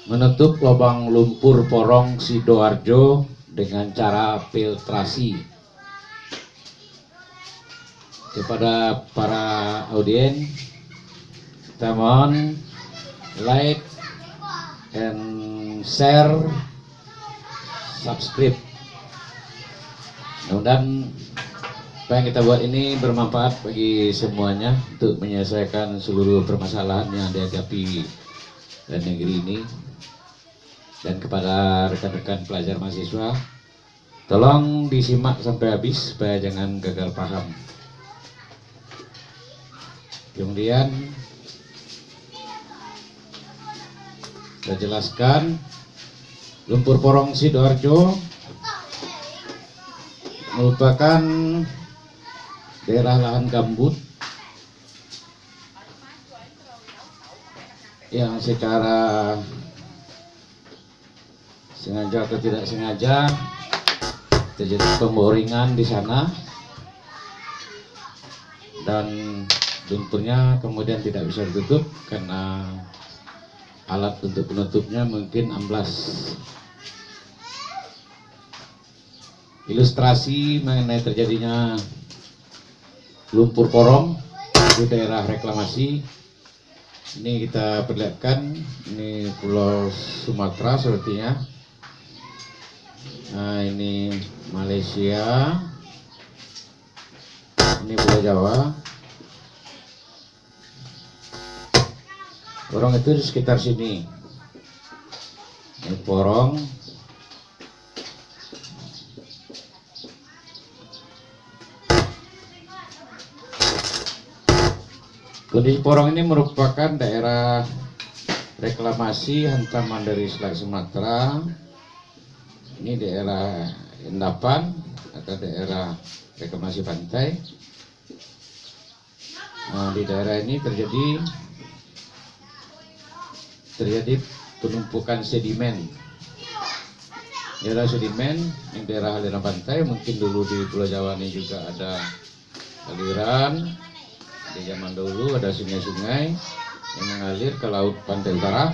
menutup lubang lumpur Porong Sidoarjo dengan cara filtrasi. Kepada para audien, kita mohon like and share, subscribe. Mudah-mudahan apa yang kita buat ini bermanfaat bagi semuanya untuk menyelesaikan seluruh permasalahan yang dihadapi negeri ini. Dan kepada rekan-rekan pelajar mahasiswa, tolong disimak sampai habis supaya jangan gagal paham. Kemudian saya jelaskan, lumpur Porong Sidoarjo merupakan daerah lahan gambut yang secara sengaja atau tidak sengaja terjadi pemboringan di sana, dan lumpurnya kemudian tidak bisa ditutup karena alat untuk penutupnya mungkin amblas. Ilustrasi mengenai terjadinya lumpur porong di daerah reklamasi ini kita perlihatkan. Ini Pulau Sumatera sepertinya. Nah, ini Malaysia, ini Pulau Jawa. Porong itu di sekitar sini. Ini porong. Kondisi porong ini merupakan daerah reklamasi hantaman dari Selat Sumatera. Ini daerah endapan atau daerah reklamasi pantai. Nah, di daerah ini terjadi penumpukan sedimen. Daerah sedimen, yang daerah aliran pantai, mungkin dulu di Pulau Jawa ini juga ada aliran. Di zaman dulu ada sungai-sungai yang mengalir ke laut pantai utara,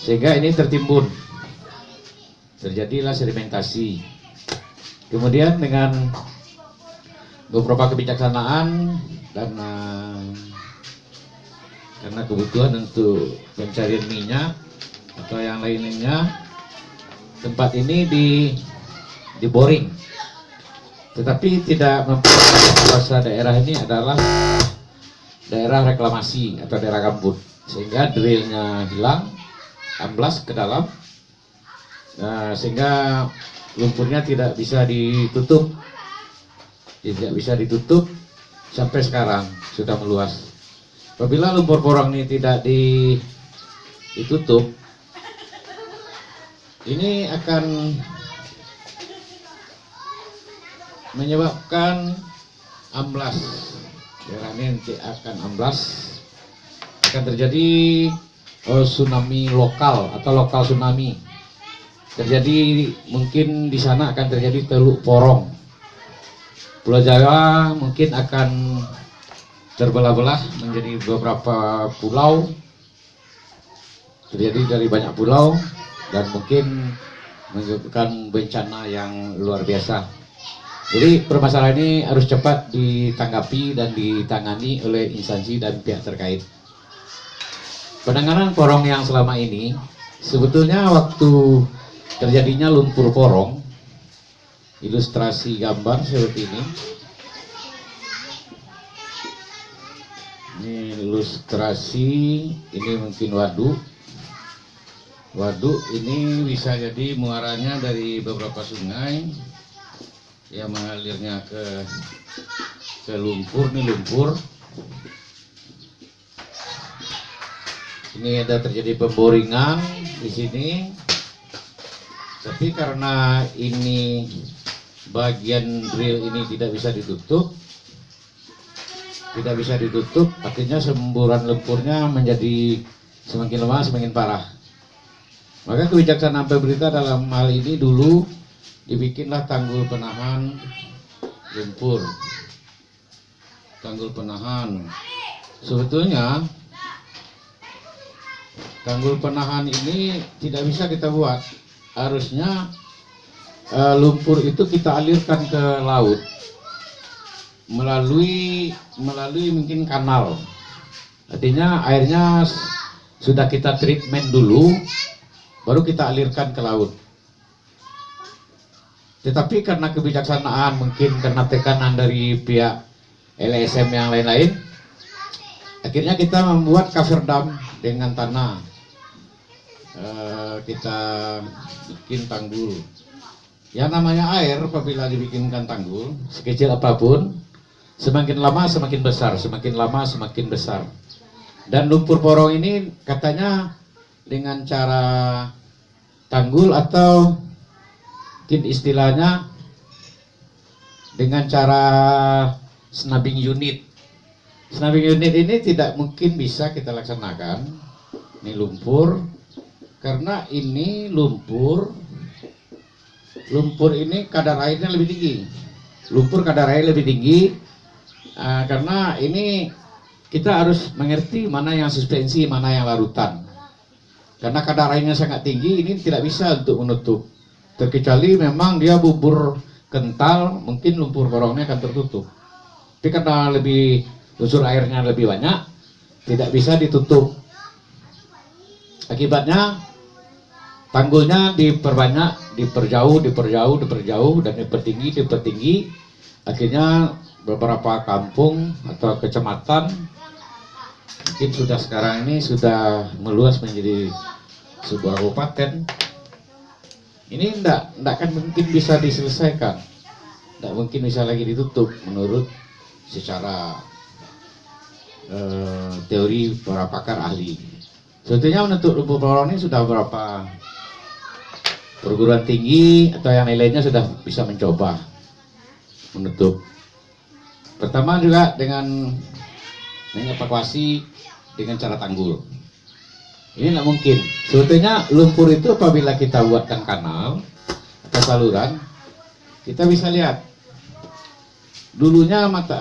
sehingga ini tertimbun. Terjadilah sedimentasi. Kemudian dengan beberapa kebijaksanaan dan karena kebutuhan untuk pencarian minyak atau yang lainnya, tempat ini diboring, tetapi tidak memperhatikan bahwa daerah ini adalah daerah reklamasi atau daerah gambut, sehingga drillnya hilang, amblas ke dalam, sehingga lumpurnya tidak bisa ditutup, sampai sekarang sudah meluas. Apabila lumpur porong ini tidak ditutup, ini akan menyebabkan amblas. Daerah ini nanti akan amblas, akan terjadi tsunami lokal atau lokal tsunami. Terjadi mungkin di sana akan terjadi teluk porong. Pulau Jawa mungkin akan terbelah-belah menjadi beberapa pulau, terjadi dari banyak pulau, dan mungkin menyebabkan bencana yang luar biasa. Jadi permasalahan ini harus cepat ditanggapi dan ditangani oleh instansi dan pihak terkait. Penanganan porong yang selama ini, sebetulnya waktu terjadinya lumpur porong, ilustrasi gambar seperti ini. Ini ilustrasi, ini mungkin waduk. Waduk ini bisa jadi muaranya dari beberapa sungai yang mengalirnya ke lumpur. Ini lumpur. Ini ada terjadi pemboringan di sini. Tapi karena ini bagian drill ini tidak bisa ditutup, artinya semburan lumpurnya menjadi semakin lemah, semakin parah. Maka kebijaksanaan pemerintah dalam hal ini dulu dibikinlah tanggul penahan lumpur. Tanggul penahan. Sebetulnya Tanggul penahan ini tidak bisa kita buat. Harusnya lumpur itu kita alirkan ke laut melalui mungkin kanal. Artinya airnya sudah kita treatment dulu, baru kita alirkan ke laut. Tetapi karena kebijaksanaan, mungkin karena tekanan dari pihak LSM yang lain-lain, akhirnya kita membuat cover dam dengan tanah. Kita bikin tanggul. Ya namanya air, apabila dibikinkan tanggul sekecil apapun, semakin lama semakin besar, semakin lama semakin besar. Dan lumpur porong ini katanya dengan cara tanggul atau mungkin istilahnya dengan cara snubbing unit. Snubbing unit ini tidak mungkin bisa kita laksanakan. Ini lumpur, karena ini lumpur ini kadar airnya lebih tinggi. Lumpur kadar air lebih tinggi, karena ini kita harus mengerti mana yang suspensi, mana yang larutan. Karena kadar airnya sangat tinggi, ini tidak bisa untuk menutup. Terkecuali memang dia bubur kental, mungkin lumpur porongnya akan tertutup. Tapi karena unsur airnya lebih banyak, tidak bisa ditutup. Akibatnya tanggulnya diperbanyak, diperjauh, dan dipertinggi. Akhirnya beberapa kampung atau kecamatan mungkin sudah sekarang ini sudah meluas menjadi sebuah kabupaten. Ini tidak akan mungkin bisa diselesaikan, tidak mungkin bisa lagi ditutup menurut secara teori para pakar ahli. Sebetulnya untuk lumpur porong ini sudah beberapa perguruan tinggi atau yang lainnya sudah bisa mencoba menutup. Pertama juga dengan mengevakuasi dengan cara tanggul. Ini tidak mungkin. Sebetulnya lumpur itu apabila kita buatkan kanal atau saluran, kita bisa lihat dulunya mata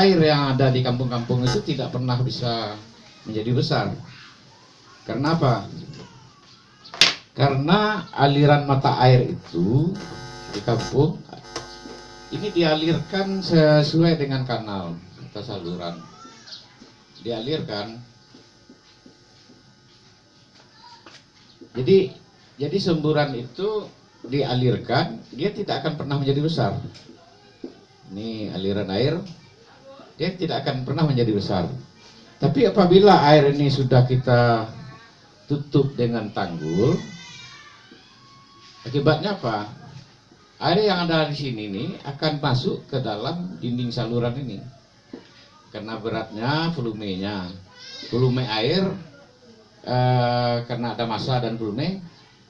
air yang ada di kampung-kampung itu tidak pernah bisa menjadi besar. Karena apa? Karena aliran mata air itu di kampung ini dialirkan sesuai dengan kanal atau saluran. Dialirkan. Jadi semburan itu dialirkan, dia tidak akan pernah menjadi besar. Ini aliran air, dia tidak akan pernah menjadi besar. Tapi apabila air ini sudah kita tutup dengan tanggul, akibatnya apa? Air yang ada di sini nih akan masuk ke dalam dinding saluran ini. Karena beratnya, volume air, karena ada massa dan volume,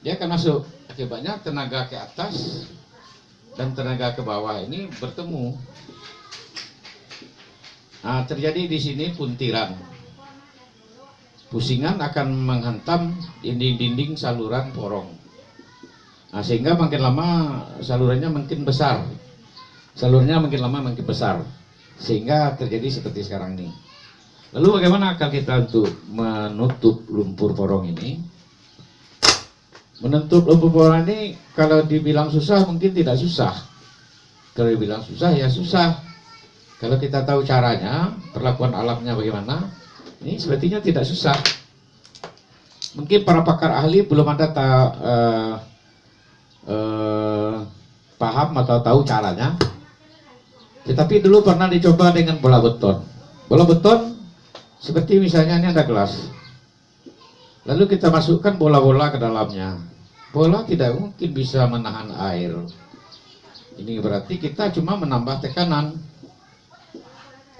dia akan masuk. Akibatnya tenaga ke atas dan tenaga ke bawah ini bertemu. Nah, terjadi di sini puntiran. Pusingan akan menghantam dinding-dinding saluran porong. Nah, sehingga makin lama salurannya makin besar. Sehingga terjadi seperti sekarang ini. Lalu bagaimana akal kita untuk menutup lumpur porong ini? Menutup lumpur porong ini kalau dibilang susah mungkin tidak susah. Kalau dibilang susah ya susah. Kalau kita tahu caranya, perlakuan alamnya bagaimana, ini sepertinya tidak susah. Mungkin para pakar ahli belum ada paham atau tahu caranya. Tetapi dulu pernah dicoba dengan bola beton. Bola beton seperti misalnya ini ada gelas. Lalu kita masukkan bola-bola ke dalamnya. Bola tidak mungkin bisa menahan air. Ini berarti kita cuma menambah tekanan.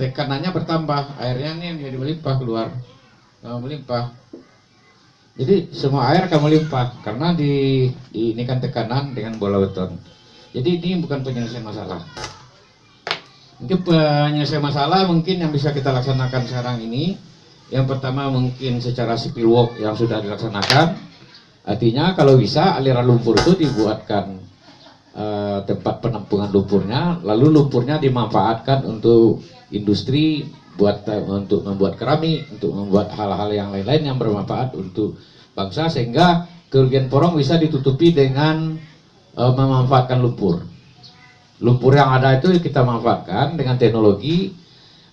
Tekanannya bertambah, airnya ini jadi melimpah keluar. Melimpah. Jadi semua air akan melimpah karena ini kan tekanan dengan bola beton. Jadi ini bukan penyelesaian masalah. Mungkin penyelesaian masalah mungkin yang bisa kita laksanakan sekarang ini. Yang pertama mungkin secara civil work yang sudah dilaksanakan. Artinya kalau bisa aliran lumpur itu dibuatkan tempat penampungan lumpurnya, lalu lumpurnya dimanfaatkan untuk industri untuk membuat keramik, untuk membuat hal-hal yang lain-lain yang bermanfaat untuk bangsa, sehingga kerugian porong bisa ditutupi dengan memanfaatkan lumpur. Lumpur yang ada itu kita manfaatkan dengan teknologi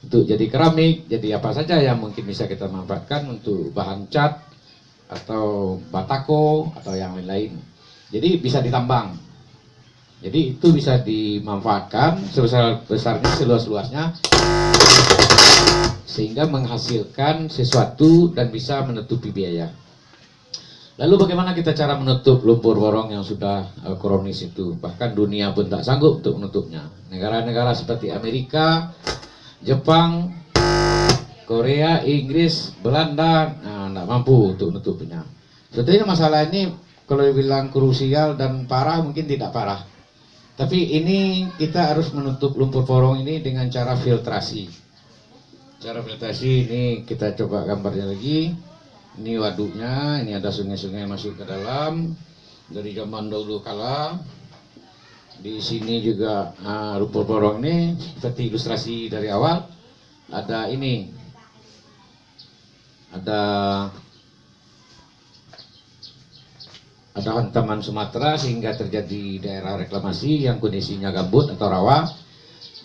untuk jadi keramik, jadi apa saja yang mungkin bisa kita manfaatkan untuk bahan cat atau batako atau yang lain-lain. Jadi bisa ditambang. Jadi itu bisa dimanfaatkan sebesar-besarnya, seluas-luasnya, sehingga menghasilkan sesuatu dan bisa menutupi biaya. Lalu bagaimana kita cara menutup lumpur porong yang sudah kronis itu? Bahkan dunia pun tak sanggup untuk menutupnya. Negara-negara seperti Amerika, Jepang, Korea, Inggris, Belanda, tidak mampu untuk menutupnya. Sebetulnya masalah ini kalau dibilang krusial dan parah, mungkin tidak parah. Tapi ini kita harus menutup lumpur porong ini dengan cara filtrasi. Cara filtrasi ini kita coba gambarnya lagi. Ini waduknya, ini ada sungai-sungai masuk ke dalam dari zaman dahulu kala. Di sini juga lumpur porong ini seperti ilustrasi dari awal. Ada ini, ada hantaman Sumatera sehingga terjadi daerah reklamasi yang kondisinya gambut atau rawa,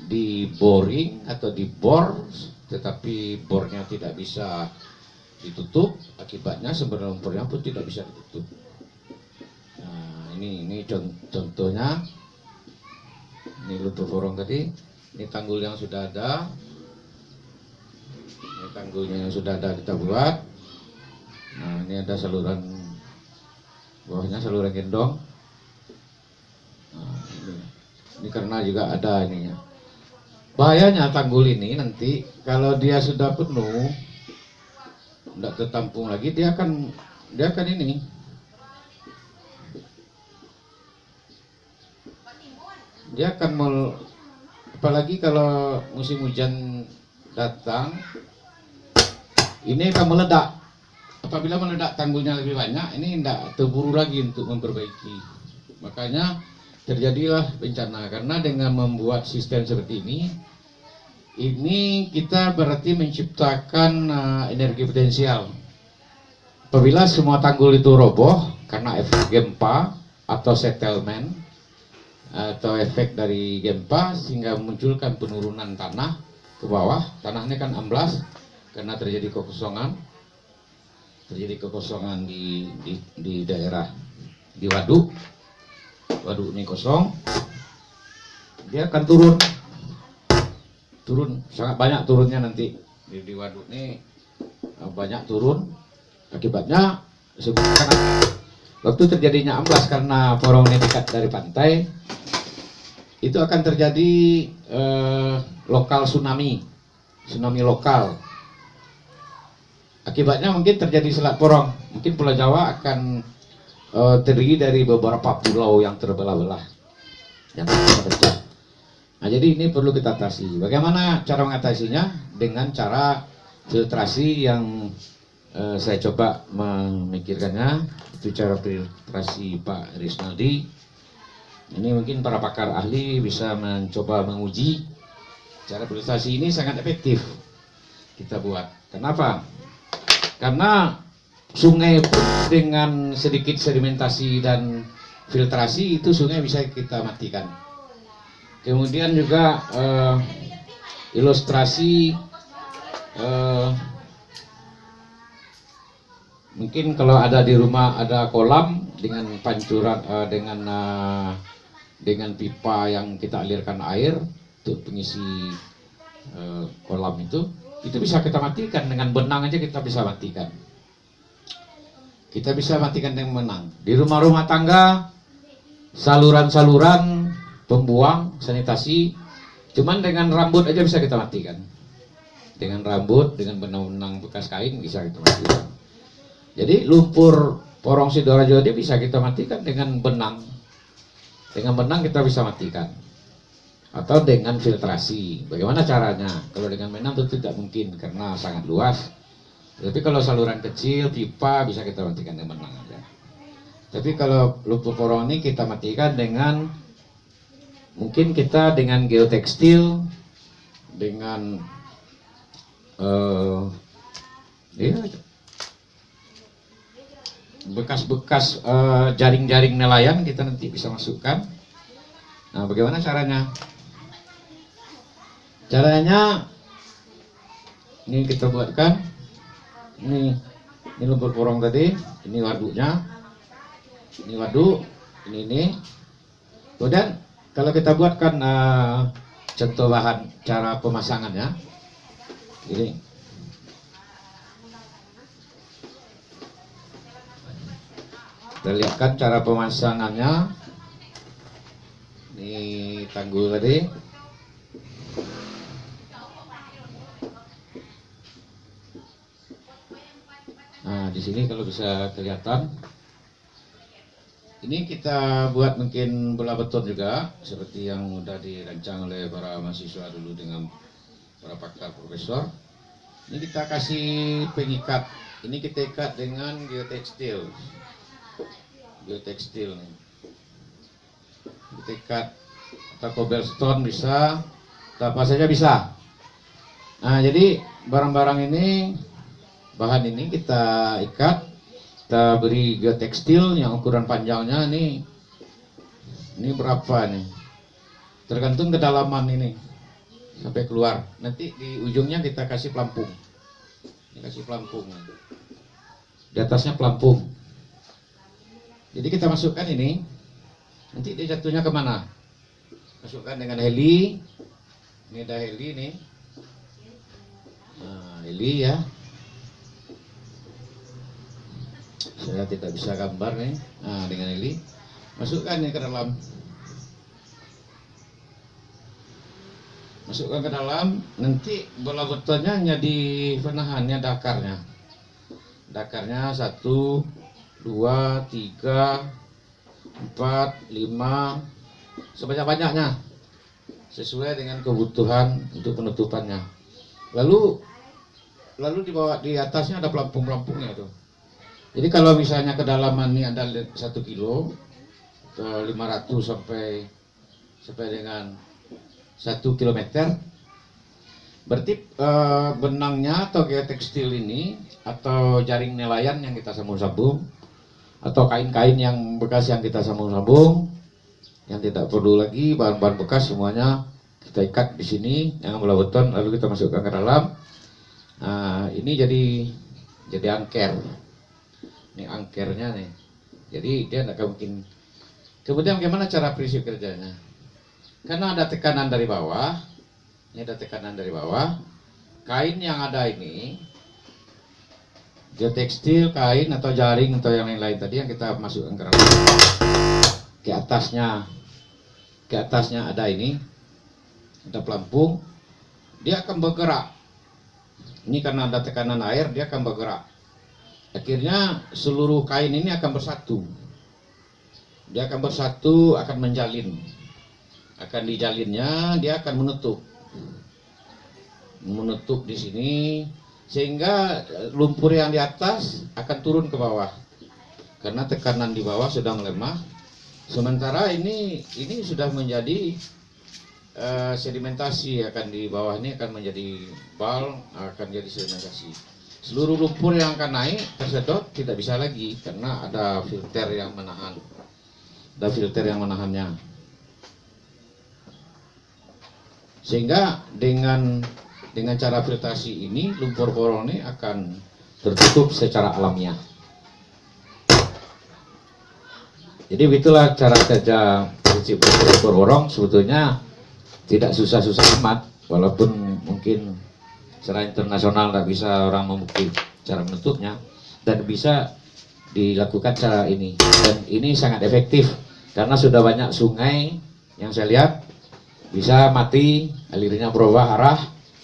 di boring atau dibor, tetapi bornya tidak bisa ditutup, akibatnya sumber lumpurnya pun tidak bisa ditutup. Nah, ini contohnya, ini lumpur porong tadi, ini tanggul yang sudah ada, ini tanggulnya yang sudah ada kita buat. Nah, ini ada saluran bawahnya, saluran gendong. Nah, ini karena juga ada ininya. Bahayanya tanggul ini nanti kalau dia sudah penuh, tidak tertampung lagi, dia akan ini, dia akan apalagi kalau musim hujan datang, ini akan meledak. Apabila meledak tanggulnya lebih banyak, ini tidak terburu lagi untuk memperbaiki. Makanya terjadilah bencana, karena dengan membuat sistem seperti ini kita berarti menciptakan energi potensial. Apabila semua tanggul itu roboh karena efek gempa atau settlement atau efek dari gempa, sehingga memunculkan penurunan tanah ke bawah, tanahnya kan amblas karena terjadi kekosongan di daerah, di waduk ini kosong, dia akan turun sangat banyak turunnya nanti di waduk ini, banyak turun. Akibatnya waktu terjadinya amblas karena porong ini dekat dari pantai, itu akan terjadi lokal tsunami lokal. Akibatnya mungkin terjadi selat porong, mungkin Pulau Jawa akan terdiri dari beberapa pulau yang terbelah-belah, yang terpecah. Nah, jadi ini perlu kita atasi. Bagaimana cara mengatasinya? Dengan cara filtrasi yang saya coba memikirkannya. Itu cara filtrasi Pak Risnaldi. Ini mungkin para pakar ahli bisa mencoba menguji. Cara filtrasi ini sangat efektif kita buat. Kenapa? Karena sungai pun dengan sedikit sedimentasi dan filtrasi, itu sungai bisa kita matikan. Kemudian juga ilustrasi, mungkin kalau ada di rumah ada kolam dengan pancuran, dengan pipa yang kita alirkan air untuk pengisi kolam itu bisa kita matikan dengan benang aja, kita bisa matikan. Kita bisa matikan dengan benang. Di rumah-rumah tangga, saluran-saluran pembuang, sanitasi, cuman dengan rambut aja bisa kita matikan. Dengan rambut, dengan benang-benang bekas kain bisa kita matikan. Jadi lumpur porong Sidoarjo dia bisa kita matikan dengan benang. Dengan benang kita bisa matikan. Atau dengan filtrasi. Bagaimana caranya? Kalau dengan benang tentu tidak mungkin karena sangat luas. Tapi kalau saluran kecil, pipa, bisa kita matikan dengan benang aja. Tapi kalau lumpur porong ini kita matikan dengan, mungkin kita dengan geotekstil, dengan ya, bekas-bekas jaring-jaring nelayan kita nanti bisa masukkan. Nah, bagaimana caranya? Caranya ini kita buatkan. Ini lumpur porong tadi. Ini waduknya. Ini waduk. Ini. Kemudian kalau kita buatkan contoh bahan cara pemasangannya. Ini. Kita lihatkan cara pemasangannya. Ini tanggul tadi. Nah, di sini kalau bisa kelihatan, ini kita buat mungkin bola beton juga, seperti yang sudah dirancang oleh para mahasiswa dulu dengan para pakar profesor. Ini kita kasih pengikat. Ini kita ikat dengan geotekstil. Geotekstil nih. Kita ikat atau cobblestone bisa, atau apa saja bisa. Nah, jadi barang-barang ini, bahan ini kita ikat, kita beri geotekstil yang ukuran panjangnya ini berapa nih? Tergantung kedalaman ini sampai keluar. Nanti di ujungnya kita kasih pelampung. Ini kasih pelampung. Di atasnya pelampung. Jadi kita masukkan ini. Nanti dia jatuhnya kemana? Masukkan dengan heli. Ini ada heli nih. Nah, heli ya. Saya tidak bisa gambar nih. Nah, dengan heli. Masukkan ini ke dalam. Masukkan ke dalam. Nanti bola betonnya hanya di penahannya, dakarnya. Dakarnya 1, 2, 3, 4, 5, sebanyak-banyaknya sesuai dengan kebutuhan untuk penutupannya. Lalu di bawah, di atasnya ada pelampung-pelampungnya tuh. Jadi kalau misalnya kedalaman ini ada 1 kilo ke 500 sampai dengan 1 kilometer, berarti benangnya atau geotekstil ini atau jaring nelayan yang kita sambung-sambung atau kain-kain yang bekas yang kita sambung-sambung yang tidak perlu lagi, bahan-bahan bekas semuanya kita ikat di sini dengan bola beton, lalu kita masukkan ke dalam. Nah, ini jadi angker. Ini angkernya nih. Jadi dia tidak mungkin. Kemudian bagaimana cara prinsip kerjanya? Karena ada tekanan dari bawah. Ini ada tekanan dari bawah. Kain yang ada ini, geotekstil, kain atau jaring atau yang lain-lain tadi yang kita masukkan ke dalam. Ke atasnya ada ini, ada pelampung. Dia akan bergerak. Ini karena ada tekanan air, dia akan bergerak. Akhirnya seluruh kain ini akan bersatu. Dia akan bersatu, akan menjalin. Akan dijalinnya, dia akan menutup di sini, sehingga lumpur yang di atas akan turun ke bawah karena tekanan di bawah sudah melemah. Sementara ini sudah menjadi sedimentasi, akan di bawah ini akan menjadi bal, akan jadi sedimentasi. Seluruh lumpur yang akan naik tersedot tidak bisa lagi karena ada filter yang menahan, menahannya. Sehingga dengan cara filtrasi ini, lumpur porong ini akan tertutup secara alamiah. Jadi begitulah cara kerja prinsip lumpur porong. Sebetulnya tidak susah-susah amat, walaupun mungkin secara internasional tidak bisa orang membukti cara menutupnya, dan bisa dilakukan cara ini. Dan ini sangat efektif karena sudah banyak sungai yang saya lihat bisa mati, alirnya berubah arah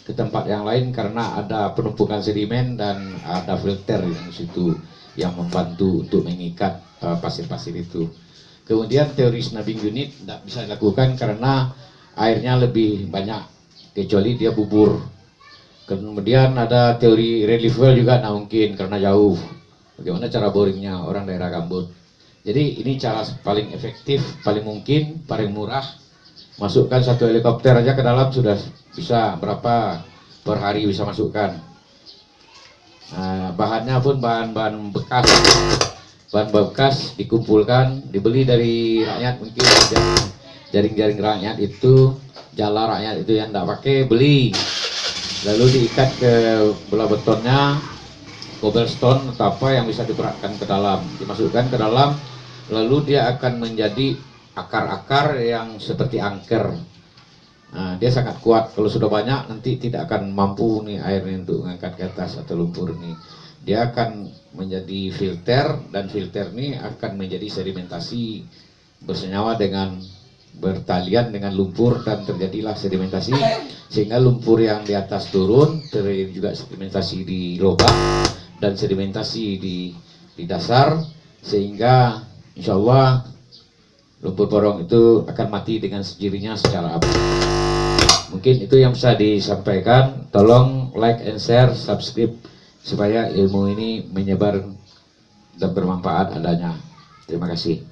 ke tempat yang lain karena ada penumpukan sedimen dan ada filter di situ yang membantu untuk mengikat pasir-pasir itu. Kemudian teori snubbing unit tidak bisa dilakukan karena airnya lebih banyak, kecuali dia bubur. Kemudian ada teori relief well juga tidak mungkin karena jauh. Bagaimana cara boringnya orang daerah gambut. Jadi ini cara paling efektif, paling mungkin, paling murah. Masukkan 1 helikopter aja ke dalam sudah bisa berapa per hari bisa masukkan. bahannya pun bahan-bahan bekas. Bahan bekas dikumpulkan, dibeli dari rakyat, mungkin jaring-jaring rakyat itu, jala rakyat itu yang tidak pakai, beli. Lalu diikat ke bola betonnya, cobblestone atau apa yang bisa diperakkan ke dalam, dimasukkan ke dalam, lalu dia akan menjadi akar-akar yang seperti angker. Nah, dia sangat kuat. Kalau sudah banyak nanti tidak akan mampu nih airnya untuk mengangkat ke atas atau lumpur nih. Dia akan menjadi filter, dan filter ini akan menjadi sedimentasi, bersenyawa dengan bertalian dengan lumpur, dan terjadilah sedimentasi sehingga lumpur yang di atas turun, terjadi juga sedimentasi di lubang dan sedimentasi di dasar, sehingga insya Allah lumpur porong itu akan mati dengan sendirinya secara abadi. Mungkin itu yang bisa disampaikan. Tolong like and share, subscribe supaya ilmu ini menyebar dan bermanfaat adanya. Terima kasih.